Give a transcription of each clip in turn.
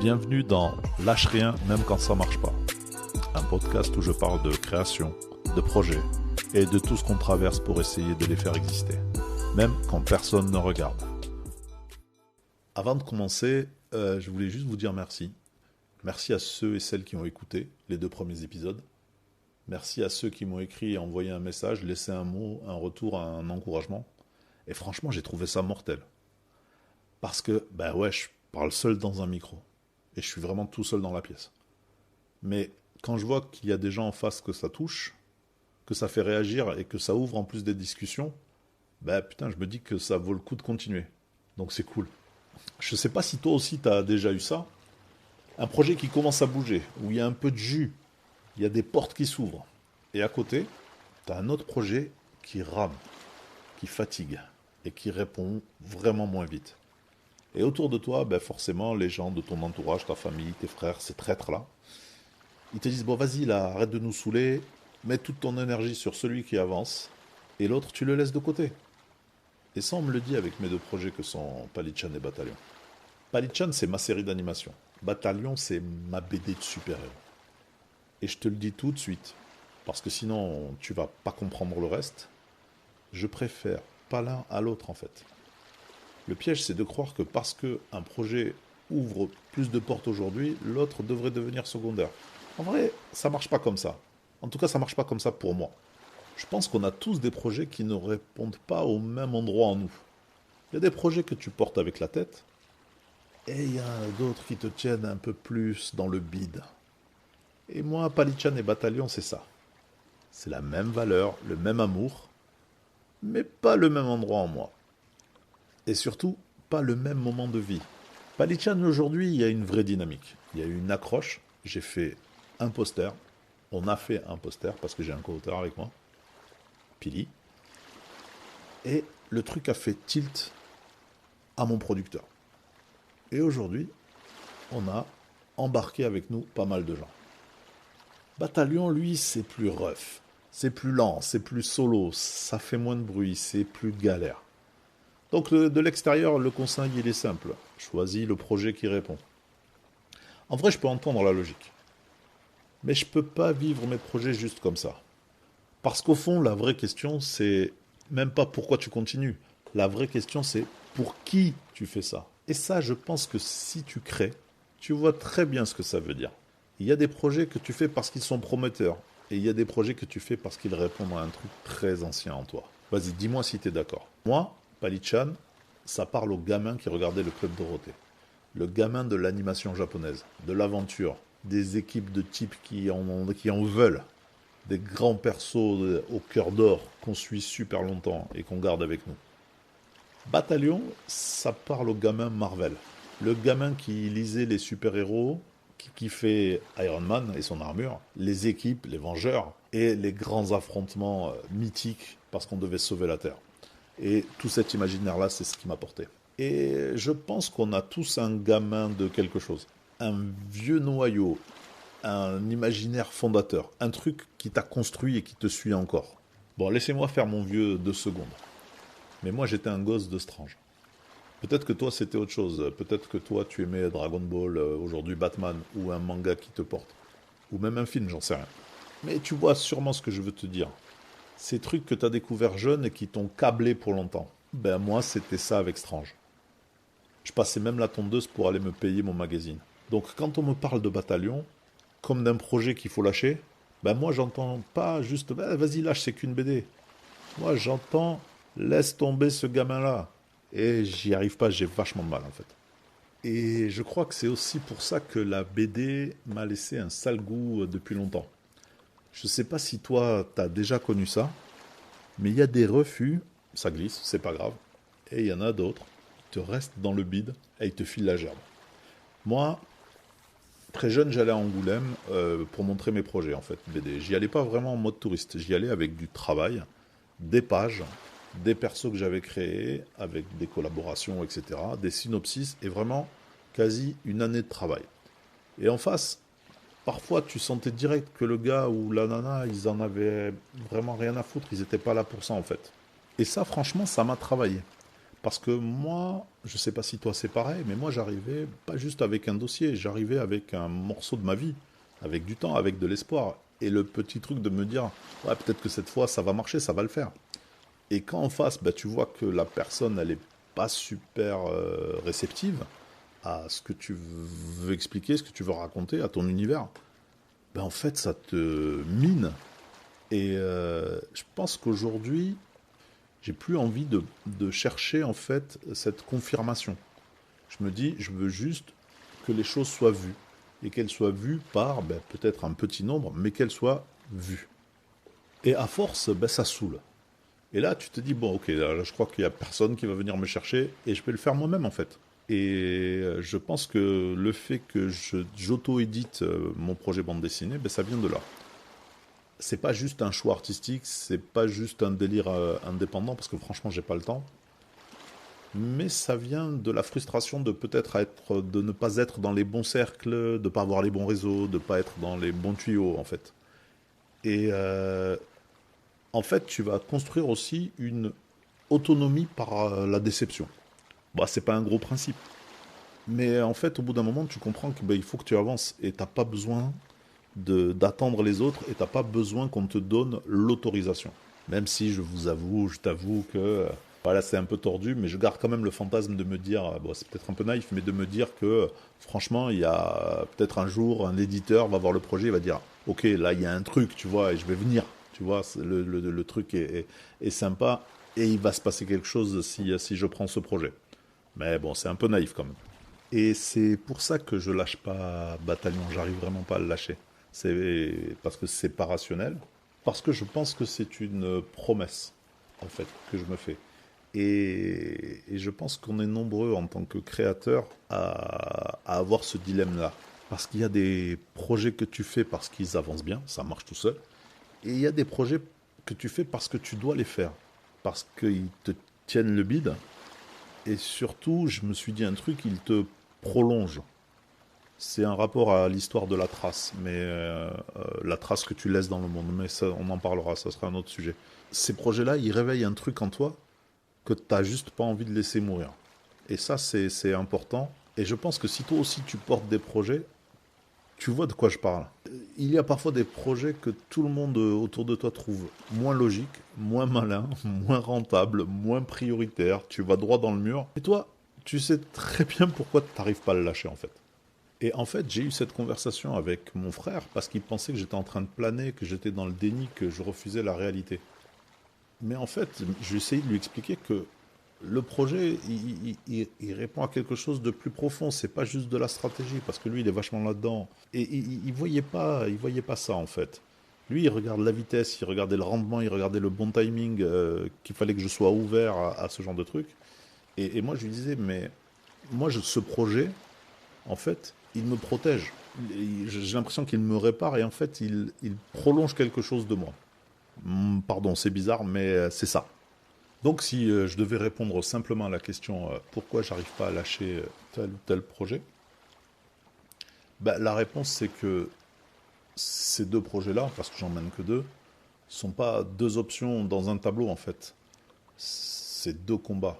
Bienvenue dans Lâche rien même quand ça marche pas. Un podcast où je parle de création, de projets et de tout ce qu'on traverse pour essayer de les faire exister, même quand personne ne regarde. Avant de commencer, je voulais juste vous dire merci. Merci à ceux et celles qui ont écouté les 2 premiers épisodes. Merci à ceux qui m'ont écrit et envoyé un message, laissé un mot, un retour, un encouragement. Et franchement, j'ai trouvé ça mortel. Parce que, je parle seul dans un micro. Et je suis vraiment tout seul dans la pièce. Mais quand je vois qu'il y a des gens en face que ça touche, que ça fait réagir et que ça ouvre en plus des discussions, je me dis que ça vaut le coup de continuer. Donc c'est cool. Je sais pas si toi aussi t'as déjà eu ça. Un projet qui commence à bouger, où il y a un peu de jus, il y a des portes qui s'ouvrent. Et à côté, t'as un autre projet qui rame, qui fatigue et qui répond vraiment moins vite. Et autour de toi, forcément, les gens de ton entourage, ta famille, tes frères, ces traîtres-là, ils te disent, bon vas-y là, arrête de nous saouler, mets toute ton énergie sur celui qui avance, et l'autre, tu le laisses de côté. Et ça, on me le dit avec mes 2 projets que sont Palichan et Bataillon. Palichan, c'est ma série d'animation. Bataillon, c'est ma BD de super-héros. Et je te le dis tout de suite, parce que sinon, tu vas pas comprendre le reste. Je préfère pas l'un à l'autre, en fait. Le piège, c'est de croire que parce qu'un projet ouvre plus de portes aujourd'hui, l'autre devrait devenir secondaire. En vrai, ça marche pas comme ça. En tout cas, ça marche pas comme ça pour moi. Je pense qu'on a tous des projets qui ne répondent pas au même endroit en nous. Il y a des projets que tu portes avec la tête, et il y a d'autres qui te tiennent un peu plus dans le bide. Et moi, Palichan et Bataillon, c'est ça. C'est la même valeur, le même amour, mais pas le même endroit en moi. Et surtout, pas le même moment de vie. Palichan, aujourd'hui, il y a une vraie dynamique. Il y a eu une accroche. J'ai fait un poster. On a fait un poster parce que j'ai un co-auteur avec moi. Pili. Et le truc a fait tilt à mon producteur. Et aujourd'hui, on a embarqué avec nous pas mal de gens. Bataillon, lui, c'est plus rough. C'est plus lent, c'est plus solo. Ça fait moins de bruit, c'est plus galère. Donc de l'extérieur, le conseil, il est simple. Choisis le projet qui répond. En vrai, je peux entendre la logique. Mais je ne peux pas vivre mes projets juste comme ça. Parce qu'au fond, la vraie question, c'est même pas pourquoi tu continues. La vraie question, c'est pour qui tu fais ça. Et ça, je pense que si tu crées, tu vois très bien ce que ça veut dire. Il y a des projets que tu fais parce qu'ils sont prometteurs. Et il y a des projets que tu fais parce qu'ils répondent à un truc très ancien en toi. Vas-y, dis-moi si tu es d'accord. Moi, Palichan, ça parle aux gamins qui regardaient le Club Dorothée. Le gamin de l'animation japonaise, de l'aventure, des équipes de types qui en veulent, des grands persos au cœur d'or qu'on suit super longtemps et qu'on garde avec nous. Bataillon, ça parle aux gamins Marvel. Le gamin qui lisait les super-héros, qui kiffait Iron Man et son armure, les équipes, les Vengeurs, et les grands affrontements mythiques parce qu'on devait sauver la Terre. Et tout cet imaginaire-là, c'est ce qui m'a porté. Et je pense qu'on a tous un gamin de quelque chose. Un vieux noyau, un imaginaire fondateur, un truc qui t'a construit et qui te suit encore. Bon, laissez-moi faire mon vieux 2 secondes. Mais moi, j'étais un gosse de Strange. Peut-être que toi, c'était autre chose. Peut-être que toi, tu aimais Dragon Ball, aujourd'hui Batman, ou un manga qui te porte. Ou même un film, j'en sais rien. Mais tu vois sûrement ce que je veux te dire. Ces trucs que tu as découverts jeune et qui t'ont câblé pour longtemps. Moi, c'était ça avec Strange. Je passais même la tondeuse pour aller me payer mon magazine. Donc quand on me parle de Bataillon, comme d'un projet qu'il faut lâcher, moi j'entends pas juste vas-y lâche, c'est qu'une BD. Moi j'entends laisse tomber ce gamin-là. Et j'y arrive pas, j'ai vachement de mal en fait. Et je crois que c'est aussi pour ça que la BD m'a laissé un sale goût depuis longtemps. Je sais pas si toi t'as déjà connu ça, mais il y a des refus, ça glisse, c'est pas grave. Et il y en a d'autres, ils te restent dans le bide et ils te filent la gerbe. Moi, très jeune, j'allais à Angoulême pour montrer mes projets en fait, BD. J'y allais pas vraiment en mode touriste, j'y allais avec du travail, des pages, des persos que j'avais créés, avec des collaborations, etc., des synopsis, et vraiment quasi une année de travail. Et en face, parfois tu sentais direct que le gars ou la nana, ils en avaient vraiment rien à foutre, ils n'étaient pas là pour ça en fait. Et ça, franchement, ça m'a travaillé. Parce que moi, je sais pas si toi c'est pareil, mais moi j'arrivais pas juste avec un dossier, j'arrivais avec un morceau de ma vie, avec du temps, avec de l'espoir. Et le petit truc de me dire, ouais, peut-être que cette fois ça va marcher, ça va le faire. Et quand en face, bah, tu vois que la personne, elle est pas super réceptive à ce que tu veux expliquer, ce que tu veux raconter, à ton univers, ben en fait, ça te mine. Et je pense qu'aujourd'hui, j'ai plus envie de chercher en fait cette confirmation. Je me dis, je veux juste que les choses soient vues. Et qu'elles soient vues par ben, peut-être un petit nombre, mais qu'elles soient vues. Et à force, ben, ça saoule. Et là, tu te dis, bon, ok, là, je crois qu'il n'y a personne qui va venir me chercher et je peux le faire moi-même en fait. Et je pense que le fait que j'auto-édite mon projet bande dessinée, ben, ça vient de là. C'est pas juste un choix artistique, c'est pas juste un délire indépendant, parce que franchement, j'ai pas le temps. Mais ça vient de la frustration de peut-être être, de ne pas être dans les bons cercles, de ne pas avoir les bons réseaux, de ne pas être dans les bons tuyaux, en fait. Et en fait, tu vas construire aussi une autonomie par la déception. Bah, c'est pas un gros principe. Mais en fait, au bout d'un moment, tu comprends que il faut que tu avances et t'as pas besoin d'attendre les autres et t'as pas besoin qu'on te donne l'autorisation. Même si je t'avoue que voilà, c'est un peu tordu, mais je garde quand même le fantasme de me dire, bon, c'est peut-être un peu naïf, mais de me dire que franchement, il y a peut-être un jour, un éditeur va voir le projet, il va dire, ok, là, il y a un truc, tu vois, et je vais venir, tu vois, le truc est sympa, et il va se passer quelque chose si je prends ce projet. Mais bon, c'est un peu naïf quand même. Et c'est pour ça que je lâche pas Bataillon, j'arrive vraiment pas à le lâcher. C'est parce que c'est pas rationnel, parce que je pense que c'est une promesse, en fait, que je me fais. Et je pense qu'on est nombreux en tant que créateurs à avoir ce dilemme-là. Parce qu'il y a des projets que tu fais parce qu'ils avancent bien, ça marche tout seul. Et il y a des projets que tu fais parce que tu dois les faire. Parce qu'ils te tiennent le bide. Et surtout, je me suis dit un truc, ils te prolongent. C'est un rapport à l'histoire de la trace, mais la trace que tu laisses dans le monde. Mais ça, on en parlera, ça sera un autre sujet. Ces projets-là, ils réveillent un truc en toi que tu n'as juste pas envie de laisser mourir. Et ça, c'est important. Et je pense que si toi aussi tu portes des projets, tu vois de quoi je parle. Il y a parfois des projets que tout le monde autour de toi trouve moins logiques, moins malins, moins rentables, moins prioritaires. Tu vas droit dans le mur. Et toi, tu sais très bien pourquoi tu n'arrives pas à le lâcher en fait. Et en fait, j'ai eu cette conversation avec mon frère parce qu'il pensait que j'étais en train de planer, que j'étais dans le déni, que je refusais la réalité. Mais en fait, j'ai essayé de lui expliquer que le projet, il répond à quelque chose de plus profond. C'est pas juste de la stratégie, parce que lui, il est vachement là-dedans. Et il voyait pas ça en fait. Lui, il regarde la vitesse, il regardait le rendement, il regardait le bon timing, qu'il fallait que je sois ouvert à ce genre de truc. Et moi, je lui disais, mais moi, ce projet, en fait, il me protège. J'ai l'impression qu'il me répare et en fait, il prolonge quelque chose de moi. Pardon, c'est bizarre, mais c'est ça. Donc si je devais répondre simplement à la question pourquoi j'arrive pas à lâcher tel ou tel projet, bah, la réponse c'est que ces deux projets-là, parce que j'en mène que deux, sont pas deux options dans un tableau en fait. C'est deux combats,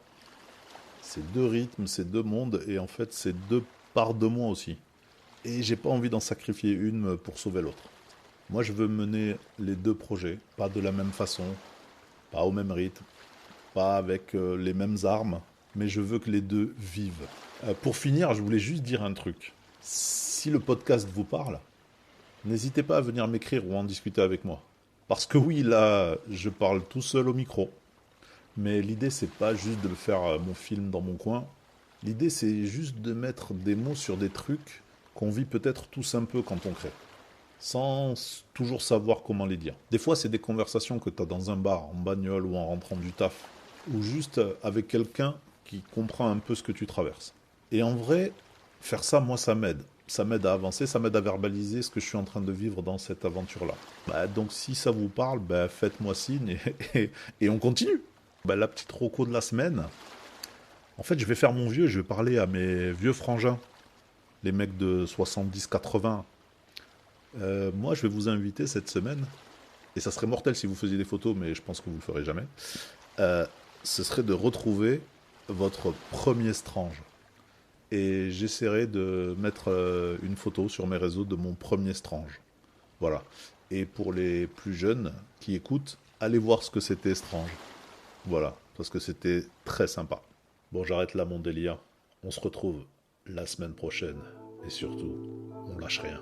c'est deux rythmes, c'est deux mondes et en fait c'est deux parts de moi aussi. Et j'ai pas envie d'en sacrifier une pour sauver l'autre. Moi je veux mener les deux projets, pas de la même façon, pas au même rythme, pas avec les mêmes armes, mais je veux que les deux vivent. Pour finir, je voulais juste dire un truc. Si le podcast vous parle, n'hésitez pas à venir m'écrire ou en discuter avec moi. Parce que oui, là, je parle tout seul au micro, mais l'idée, c'est pas juste de le faire mon film dans mon coin. L'idée, c'est juste de mettre des mots sur des trucs qu'on vit peut-être tous un peu quand on crée, sans toujours savoir comment les dire. Des fois, c'est des conversations que tu as dans un bar, en bagnole ou en rentrant du taf, ou juste avec quelqu'un qui comprend un peu ce que tu traverses. Et en vrai, faire ça, moi, ça m'aide. Ça m'aide à avancer, ça m'aide à verbaliser ce que je suis en train de vivre dans cette aventure-là. Donc si ça vous parle, faites-moi signe et on continue. La petite roco de la semaine, en fait, je vais faire mon vieux, je vais parler à mes vieux frangins, les mecs de 70-80. Moi, je vais vous inviter cette semaine, et ça serait mortel si vous faisiez des photos, mais je pense que vous le ferez jamais. Ce serait de retrouver votre premier strange. Et j'essaierai de mettre une photo sur mes réseaux de mon premier strange. Voilà. Et pour les plus jeunes qui écoutent, allez voir ce que c'était Strange. Voilà, parce que c'était très sympa. Bon, j'arrête là mon délire. On se retrouve la semaine prochaine. Et surtout, on lâche rien.